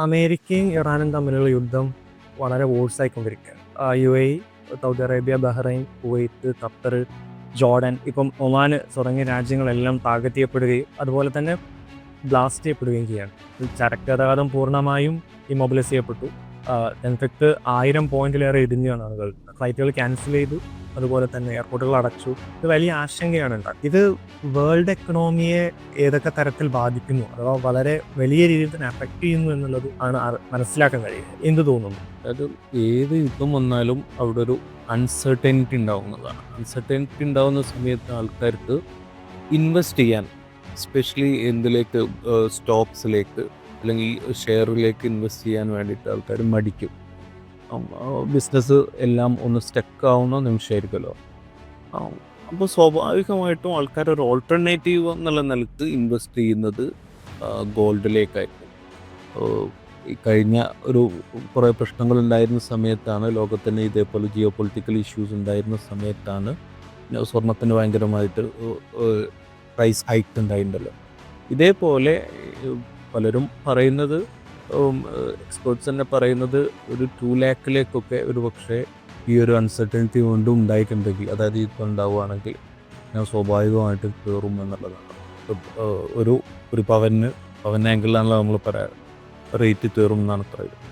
അമേരിക്കയും ഇറാനും തമ്മിലുള്ള യുദ്ധം വളരെ വോഴ്സായിക്കൊണ്ടിരിക്കുകയാണ്. UAE, Saudi Arabia, Bahrain, Kuwait, Qatar, Jordan, ഇപ്പം ഒമാൻ തുടങ്ങിയ രാജ്യങ്ങളെല്ലാം ടാർഗറ്റ് ചെയ്യപ്പെടുകയും അതുപോലെ തന്നെ ബ്ലാസ്റ്റ് ചെയ്യപ്പെടുകയും ചെയ്യാണ്. ചരക്ക് ഗതാഗതം പൂർണ്ണമായും ഇമ്മൊബിലൈസ് ചെയ്യപ്പെട്ടു. ഇൻഫാക്ട് 1000 പോയിന്റിലേറെ ഇടിഞ്ഞാണ് ആളുകൾ. ഫ്ലൈറ്റുകൾ ക്യാൻസൽ ചെയ്തു, അതുപോലെ തന്നെ എയർപോർട്ടുകൾ അടച്ചു. ഇത് വലിയ ആശങ്കയാണ് ഉണ്ടാകുന്നത്. ഇത് വേൾഡ് എക്കണോമിയെ ഏതൊക്കെ തരത്തിൽ ബാധിക്കുന്നു, അഥവാ വളരെ വലിയ രീതിയിൽ തന്നെ അഫക്റ്റ് ചെയ്യുന്നു എന്നുള്ളത് ആണ് മനസ്സിലാക്കാൻ കഴിയുന്നത്. എന്ത് തോന്നുന്നു? അതായത് ഏത് യുദ്ധം വന്നാലും അവിടെ ഒരു അൺസർട്ടനിറ്റി ഉണ്ടാവുന്നതാണ്. അൺസർട്ടനിറ്റി ഉണ്ടാവുന്ന സമയത്ത് ആൾക്കാർക്ക് ഇൻവെസ്റ്റ് ചെയ്യാൻ, എസ്പെഷ്യലി എന്തിലേക്ക്, സ്റ്റോക്സിലേക്ക് അല്ലെങ്കിൽ ഷെയറിലേക്ക് ഇൻവെസ്റ്റ് ചെയ്യാൻ വേണ്ടിയിട്ട് ആൾക്കാർ മടിക്കും. ബിസിനസ് എല്ലാം ഒന്ന് സ്റ്റക്ക് ആവുന്ന നിമിഷമായിരിക്കുമല്ലോ. അപ്പോൾ സ്വാഭാവികമായിട്ടും ആൾക്കാർ ഒരു ഓൾട്ടർനേറ്റീവ് എന്നുള്ള നിലക്ക് ഇൻവെസ്റ്റ് ചെയ്യുന്നത് ഗോൾഡിലേക്കായിരിക്കും. ഈ കഴിഞ്ഞ കുറേ പ്രശ്നങ്ങൾ ഉണ്ടായിരുന്ന സമയത്താണ്, ലോകത്തിന് ഇതേപോലെ ജിയോ പൊളിറ്റിക്കൽ ഇഷ്യൂസ് ഉണ്ടായിരുന്ന സമയത്താണ് സ്വർണത്തിന് ഭയങ്കരമായിട്ട് പ്രൈസ് ഹൈക്ക് ഉണ്ടായിട്ടുണ്ടല്ലോ. ഇതേപോലെ പലരും പറയുന്നത്, എക്സ്പേർട്സ് തന്നെ പറയുന്നത്, ഒരു 2 ലാഖിലേക്കൊക്കെ ഒരു പക്ഷേ ഈ ഒരു അൺസർട്ടനിറ്റി കൊണ്ട് ഉണ്ടായിട്ടുണ്ടെങ്കിൽ, അതായത് ഇപ്പോൾ ഉണ്ടാവുകയാണെങ്കിൽ ഞാൻ സ്വാഭാവികമായിട്ട് കയറും എന്നുള്ളതാണ്. ഒരു പവന് ആംഗിളിലാണല്ലോ നമ്മൾ പറയാറ്, റേറ്റ് കയറും എന്നാണ് പറയുന്നത്.